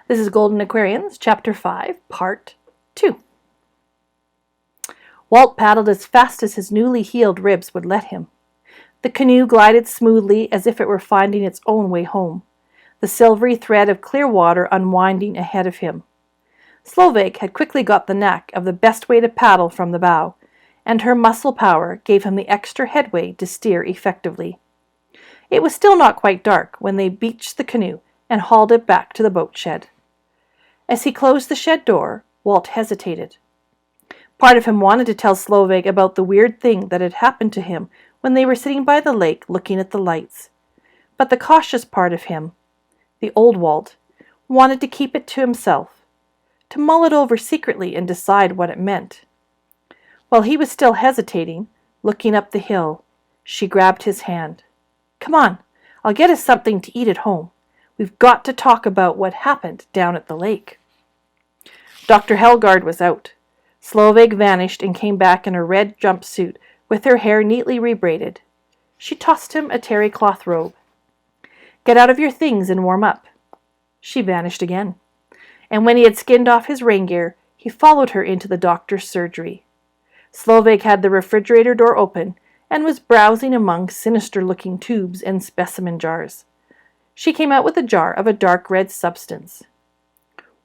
This is Golden Aquarians, Chapter 5, Part 2. Walt paddled as fast as his newly healed ribs would let him. The canoe glided smoothly as if it were finding its own way home, the silvery thread of clear water unwinding ahead of him. Slovak had quickly got the knack of the best way to paddle from the bow, and her muscle power gave him the extra headway to steer effectively. It was still not quite dark when they beached the canoe and hauled it back to the boat shed. As he closed the shed door, Walt hesitated. Part of him wanted to tell Slovak about the weird thing that had happened to him when they were sitting by the lake looking at the lights. But the cautious part of him, the old Walt, wanted to keep it to himself, to mull it over secretly and decide what it meant. While he was still hesitating, looking up the hill, she grabbed his hand. "Come on, I'll get us something to eat at home. We've got to talk about what happened down at the lake." Dr. Helgard was out. Slovak vanished and came back in her red jumpsuit with her hair neatly rebraided. She tossed him a terry cloth robe. "Get out of your things and warm up." She vanished again. And when he had skinned off his rain gear, he followed her into the doctor's surgery. Slovak had the refrigerator door open and was browsing among sinister-looking tubes and specimen jars. She came out with a jar of a dark red substance.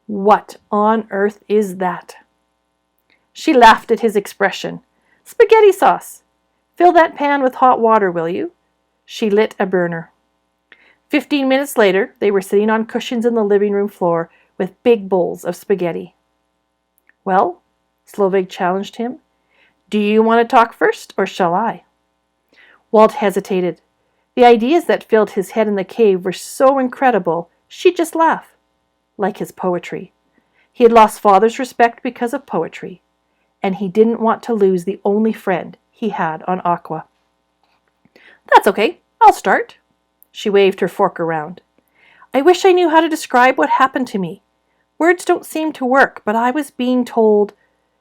"What on earth is that?" She laughed at his expression. "Spaghetti sauce. Fill that pan with hot water, will you?" She lit a burner. 15 minutes later, they were sitting on cushions in the living room floor with big bowls of spaghetti. "Well," Slovak challenged him, "do you want to talk first, or shall I?" Walt hesitated. The ideas that filled his head in the cave were so incredible, she'd just laugh. Like his poetry. He had lost Father's respect because of poetry, and he didn't want to lose the only friend he had on Aqua. "That's okay, I'll start." She waved her fork around. "I wish I knew how to describe what happened to me. Words don't seem to work, but I was being told,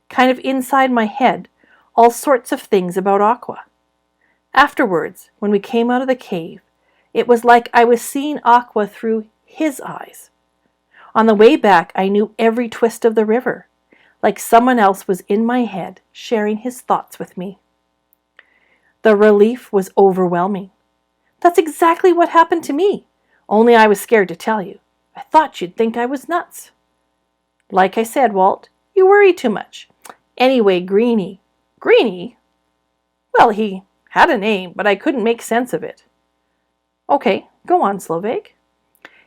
kind of inside my head, all sorts of things about Aqua. Afterwards, when we came out of the cave, it was like I was seeing Aqua through his eyes. On the way back, I knew every twist of the river, like someone else was in my head, sharing his thoughts with me. The relief was overwhelming. That's exactly what happened to me, only I was scared to tell you. I thought you'd think I was nuts." "Like I said, Walt, you worry too much. Anyway, Greenie." "Greenie? Well, he had a name, but I couldn't make sense of it." "Okay, go on, Slovak."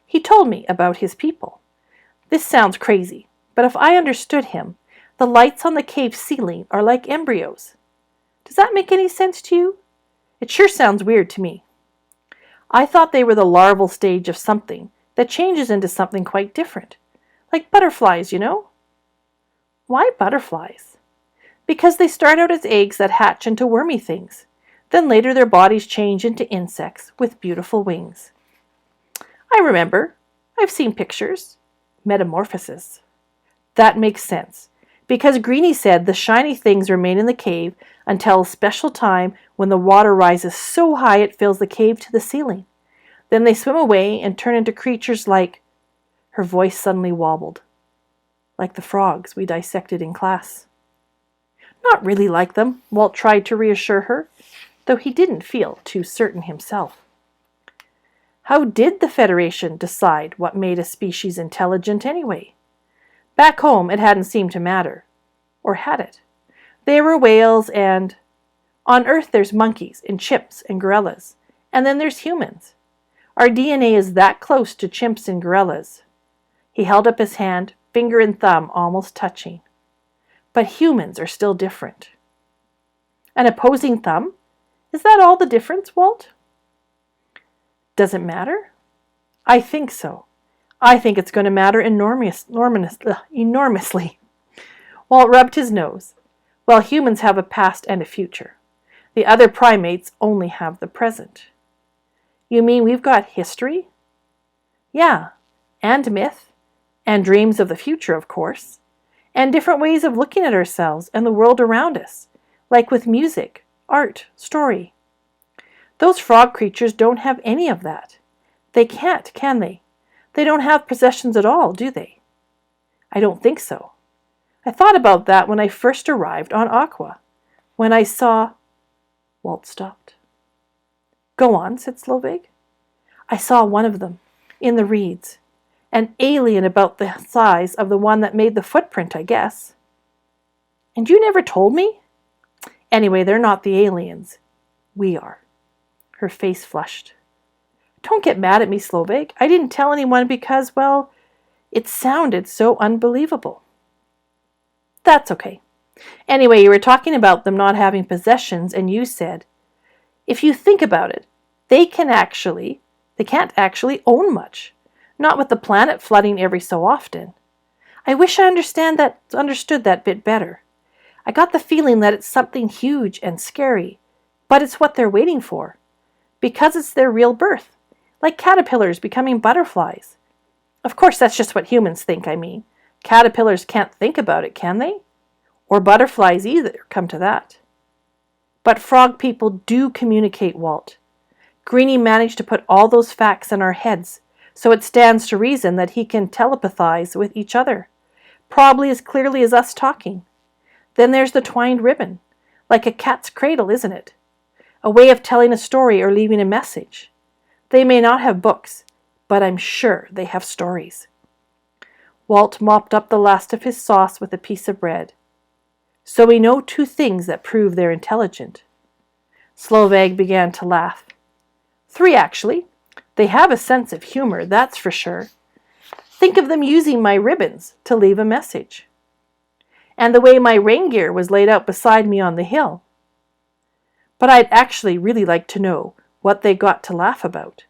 "He told me about his people. This sounds crazy, but if I understood him, the lights on the cave ceiling are like embryos. Does that make any sense to you? It sure sounds weird to me. I thought they were the larval stage of something that changes into something quite different. Like butterflies, you know." "Why butterflies?" "Because they start out as eggs that hatch into wormy things. Then later their bodies change into insects with beautiful wings." "I remember. I've seen pictures. Metamorphosis." "That makes sense, because Greenie said the shiny things remain in the cave until a special time when the water rises so high it fills the cave to the ceiling. Then they swim away and turn into creatures like—" Her voice suddenly wobbled. "Like the frogs we dissected in class." "Not really like them," Walt tried to reassure her, though he didn't feel too certain himself. "How did the Federation decide what made a species intelligent anyway? Back home it hadn't seemed to matter. Or had it? There were whales and— On Earth there's monkeys and chimps and gorillas. And then there's humans. Our DNA is that close to chimps and gorillas." He held up his hand, finger and thumb almost touching. "But humans are still different." "An opposing thumb? Is that all the difference, Walt?" "Does it matter?" "I think so. I think it's going to matter enormously." Walt rubbed his nose. "Well, humans have a past and a future. The other primates only have the present." "You mean we've got history?" "Yeah, and myth, and dreams of the future, of course, and different ways of looking at ourselves and the world around us, like with music, art, story. Those frog creatures don't have any of that. They can't, can they? They don't have possessions at all, do they? I don't think so. I thought about that when I first arrived on Aqua. When I saw... Walt stopped. Go on, said Slovig. I saw one of them, in the reeds. An alien about the size of the one that made the footprint, I guess. And you never told me? Anyway, they're not the aliens. We are. Her face flushed. Don't get mad at me, Slovig. I didn't tell anyone because, well, it sounded so unbelievable. That's okay. Anyway, you were talking about them not having possessions, and you said, if you think about it, they can't actually own much. Not with the planet flooding every so often. I wish I understood that bit better. I got the feeling that it's something huge and scary, but it's what they're waiting for. Because it's their real birth, like caterpillars becoming butterflies. Of course, that's just what humans think, I mean. Caterpillars can't think about it, can they? Or butterflies either, come to that. But frog people do communicate, Walt. Greenie managed to put all those facts in our heads, so it stands to reason that he can telepathize with each other, probably as clearly as us talking. Then there's the twined ribbon, like a cat's cradle, isn't it? A way of telling a story or leaving a message. They may not have books, but I'm sure they have stories. Walt mopped up the last of his sauce with a piece of bread. So we know two things that prove they're intelligent. Slovig began to laugh. 3, actually. They have a sense of humor, that's for sure. Think of them using my ribbons to leave a message. And the way my rain gear was laid out beside me on the hill. But I'd actually really like to know what they got to laugh about.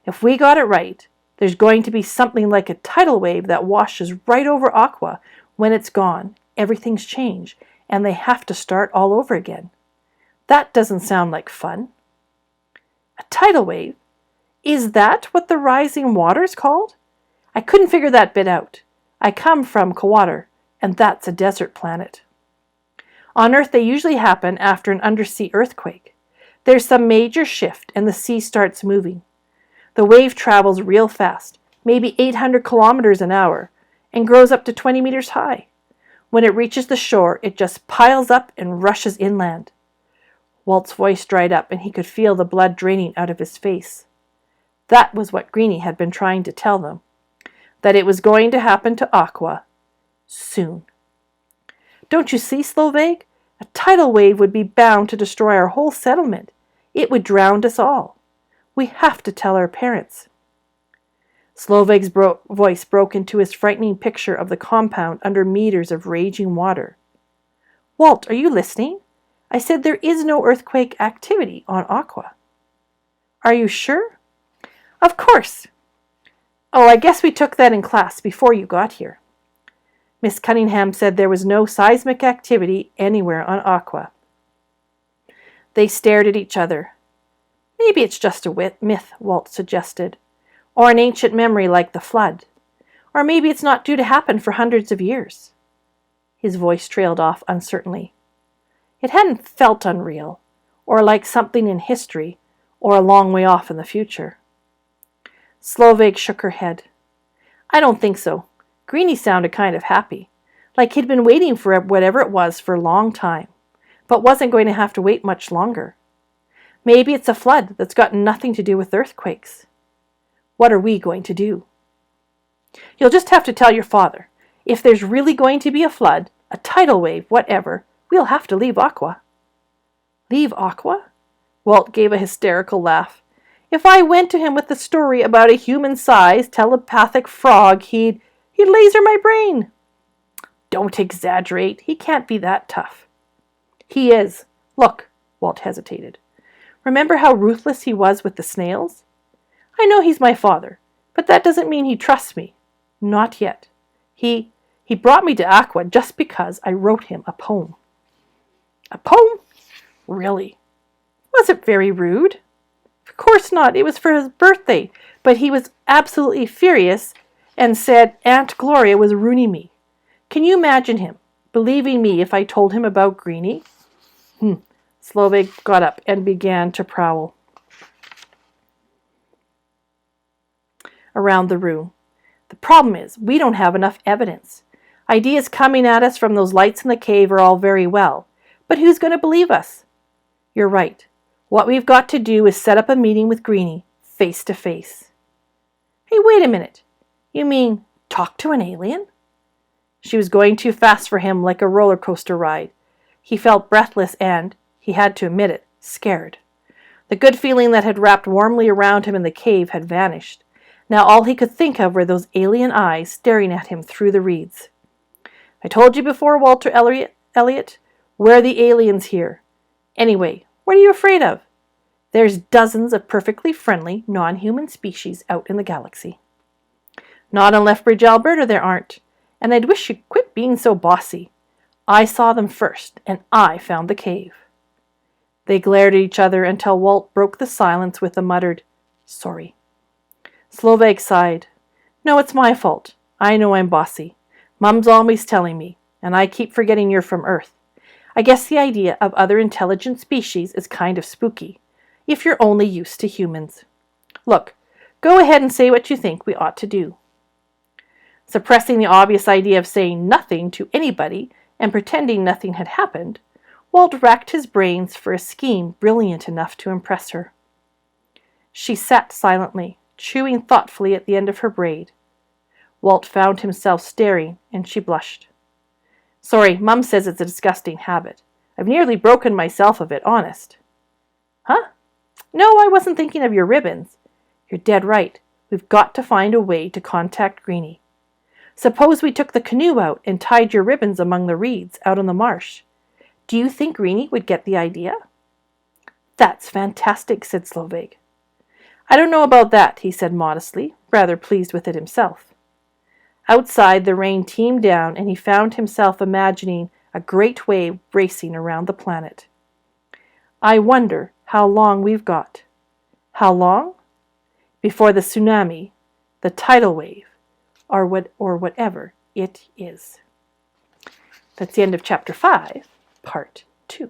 If we got it right, there's going to be something like a tidal wave that washes right over Aqua. When it's gone, everything's changed, and they have to start all over again. That doesn't sound like fun. A tidal wave? Is that what the rising water's called? I couldn't figure that bit out. I come from Kawater, and that's a desert planet. On Earth, they usually happen after an undersea earthquake. There's some major shift, and the sea starts moving. The wave travels real fast, maybe 800 kilometers an hour, and grows up to 20 meters high. When it reaches the shore, it just piles up and rushes inland. Walt's voice dried up, and he could feel the blood draining out of his face. That was what Greenie had been trying to tell them, that it was going to happen to Aqua soon. Don't you see, Slovig? A tidal wave would be bound to destroy our whole settlement. It would drown us all. We have to tell our parents. Slovig's voice broke into his frightening picture of the compound under meters of raging water. Walt, are you listening? I said there is no earthquake activity on Aqua. Are you sure? Of course. Oh, I guess we took that in class before you got here. Miss Cunningham said there was no seismic activity anywhere on Aqua. They stared at each other. Maybe it's just a myth, Walt suggested, or an ancient memory like the flood. Or maybe it's not due to happen for hundreds of years. His voice trailed off uncertainly. It hadn't felt unreal, or like something in history, or a long way off in the future. Slovig shook her head. I don't think so. Greenie sounded kind of happy, like he'd been waiting for whatever it was for a long time, but wasn't going to have to wait much longer. Maybe it's a flood that's got nothing to do with earthquakes. What are we going to do? You'll just have to tell your father. If there's really going to be a flood, a tidal wave, whatever, we'll have to leave Aqua. Leave Aqua? Walt gave a hysterical laugh. If I went to him with the story about a human-sized telepathic frog, he'd laser my brain. Don't exaggerate. He can't be that tough. He is. Look, Walt hesitated. Remember how ruthless he was with the snails? I know he's my father, but that doesn't mean he trusts me. Not yet. He brought me to Aqua just because I wrote him a poem. A poem? Really? Was it very rude? Of course not. It was for his birthday, but he was absolutely furious and said Aunt Gloria was ruining me. Can you imagine him believing me if I told him about Greenie? Slovig got up and began to prowl around the room. The problem is, we don't have enough evidence. Ideas coming at us from those lights in the cave are all very well, but who's going to believe us? You're right. What we've got to do is set up a meeting with Greenie, face to face. Hey, wait a minute. You mean talk to an alien? She was going too fast for him, like a roller coaster ride. He felt breathless and, he had to admit it, scared. The good feeling that had wrapped warmly around him in the cave had vanished. Now all he could think of were those alien eyes staring at him through the reeds. I told you before, Walter Elliot, we're the aliens here. Anyway, what are you afraid of? There's dozens of perfectly friendly, non-human species out in the galaxy. Not in Lethbridge, Alberta, there aren't. And I'd wish you'd quit being so bossy. I saw them first, and I found the cave. They glared at each other until Walt broke the silence with a muttered, "Sorry." Slovak sighed. "No, it's my fault. I know I'm bossy. Mum's always telling me, and I keep forgetting you're from Earth. I guess the idea of other intelligent species is kind of spooky, if you're only used to humans. Look, go ahead and say what you think we ought to do." Suppressing the obvious idea of saying nothing to anybody and pretending nothing had happened, Walt racked his brains for a scheme brilliant enough to impress her. She sat silently, chewing thoughtfully at the end of her braid. Walt found himself staring, and she blushed. "Sorry, Mum says it's a disgusting habit. I've nearly broken myself of it, honest." "Huh? No, I wasn't thinking of your ribbons. You're dead right. We've got to find a way to contact Greenie. Suppose we took the canoe out and tied your ribbons among the reeds out on the marsh. Do you think Greenie would get the idea?" "That's fantastic," said Slovak. "I don't know about that," he said modestly, rather pleased with it himself. Outside, the rain teemed down, and he found himself imagining a great wave racing around the planet. "I wonder how long we've got." How long? Before the tsunami, the tidal wave, or whatever it is. That's the end of Chapter 5, Part 2.